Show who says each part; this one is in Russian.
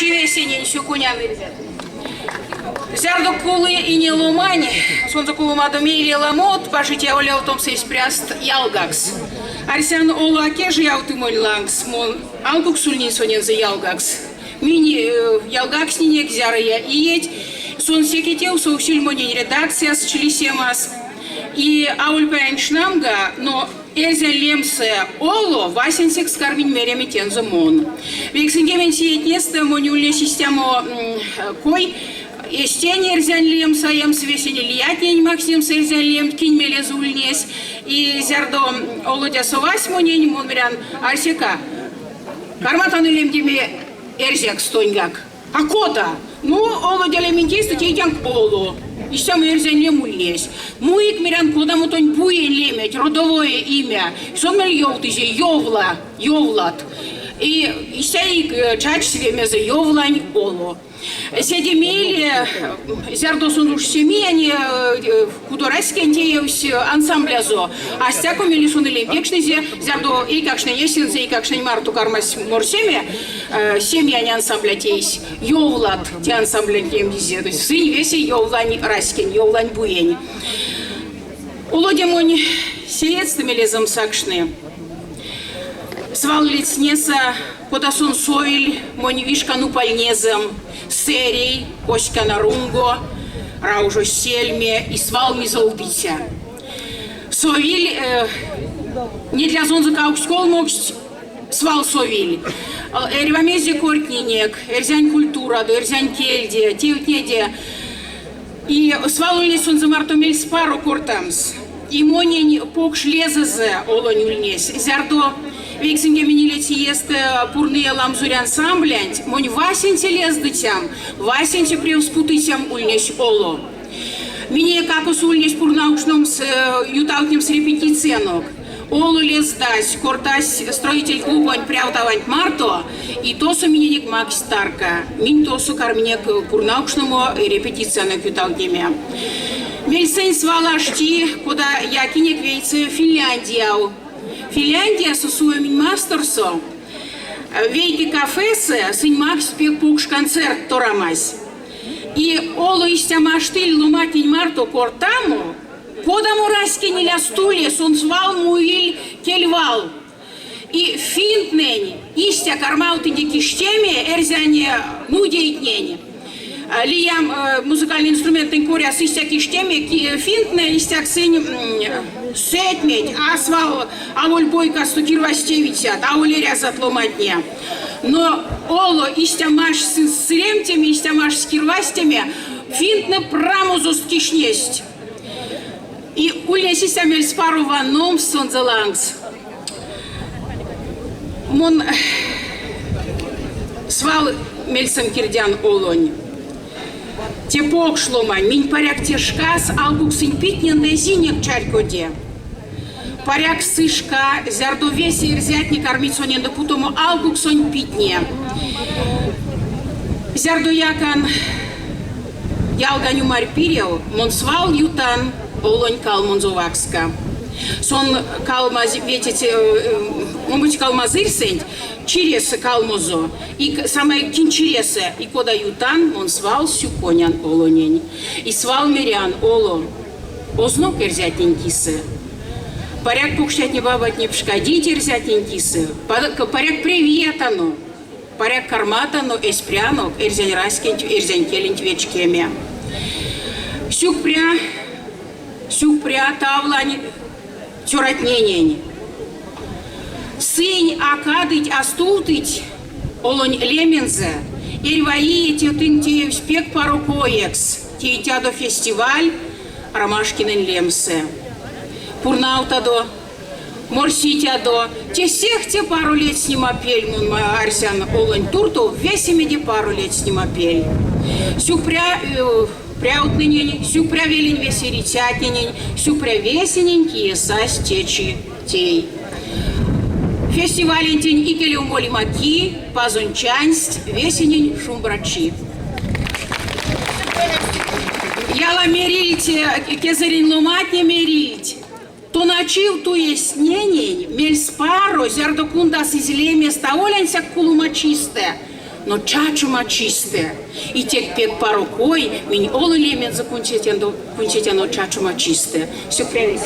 Speaker 1: Мачи весенень сюкуня вырзят. Зярду кулы и не лумань, сонца кулумаду мейли ламот, пажите оля в том сейспряст ялгакс. Арсян ола кежи яутымоль лангс, мон алгук сульни сонен за ялгакс. Мини ялгакс нинек зярая иеть, сон секетел соусильмонень редакция с чилисемас. И аульпаэншнамга, но эльзен лемсе оло васенсек скармин мерями тензо мон. Вексенгемен сиетнесте монюльне систему кой, Естение эрзян лем саем свесени лиятнень максим сэрзян лем кинь мелезульнес и зярдо олодя совась монень монмирян арсека. Карматаны лем деме эрзяк стоньгак. А кота? Ну, олодя лементейста тейдянк оло. Ищам эрзян лем ульнес. Муик мирян кодаму тонь буен лемять, родовое имя. Сон мель йовтызе, йовлат. И ищаик чач свемезе йовлань оло. Седемели, зярдосын уж семьи, они кудорайские антеевс ансамблязо, а стяком или сунели векшнизе, зярдо и как шне есензе, и как шне марту кармас морсеме, семьи они ансамблятейс, йовлад, те ансамблятеем дизе, то есть сын веси йовлань раскин, йовлань буень. Улодимонь сеецтами лезом сакшны. Свал лицнеса подасон сойль, монь вишкану пальнезом, серей, коська нарунго, раужо сельме и свал мизолбися. Совиль не для зонза каукскол моксть свал совиль. Эрвамезе кортнинек, эрзянь культура, до эрзянь кельде, тиутнеде. И свал лесон за мартомель спару кортамс. И монень покш лезезе олонюльнес. Зярдо вексинге минилети ест пурные ламзурян самблянь, монь васенте лездытям, васенте преуспутытям ульнесь оло. Мне какос ульнесь пурнаушном с ютаутнем с репетициянок. Олу лездась, кортась строитель клубань пряутавань марто, и тосу миненик мак старка, мин тосу карминек пурнаушному репетициянок ютаутнеме. Мельсень свалашти, куда якинек вейце Финляндияу. Финляндия со своим мастерством вейки кафесе сын макс пекпукш концерт торамась. И оло истямаштыль лумакинь марто кортаму, подаму раскини лястуле сон свал муиль кельвал. И финтнень истя кармаутынде киштеме эрзяне нудейтнень. Лиям музыкальный инструмент коря с истяки штеме финтне истяк сын сетметь, асвал аволь бойка стукирвастевичат, аволь рязат ломатня. Но оло истямаш с ремтями, истямаш с кирвастями, финтне прамузу стишнесть. И ульнес истямель спару ванном сонзелангс. Мон свал мельсам кирдян олонь. Те покшлома, минь паряк тешкас, алгук сынь питнен зинек чарькоде. Паряк сышка, зярдо веси рзятни кормить сонен допутому алгук сонь питне. Зярдо якан ялганю марпирел, мон свал ютан, олонь калмонзовакска. Сон калмаз ветить, мабуть, калмазырсень, через калмозо, и самое кинчересе, и кода ютан, он свал сюконян олонень, и свал мирян оло, ознок эрзятненькисы. Паряк пукштять не бабать не пшкадить эрзятненькисы, паряк приветано, паряк карматано, эспрянок, эрзянь раскенть, эрзянь келенть вечкеме. Сюкпря тавлань, тюратненень. Сынь акадыть астултыть, олонь лемензе, эрьваи тетынте спек пару коекс, тейтядо фестиваль, ромашкинен лемсе. Пурнаутадо, морситядо, те всех те пару лет снимапель, мун арсян олонь турту, весемеди пару лет снимапель. Сюкпря пряутнынень, сюкпря велень весеритятненень, сюкпря весененькие састечи тей. Фестивалентень икели умоли маки, пазунчансть, весенень шумбрачи. Яла мерить, кезерин ломать не мерить. То начил ту ясненень, мель спаро, зярдокундас изле места оленся кулумачисте. но чачума чисте. И тек пек парокой, минь олы лемет за кунчетяно чачума чисте. Все прямо.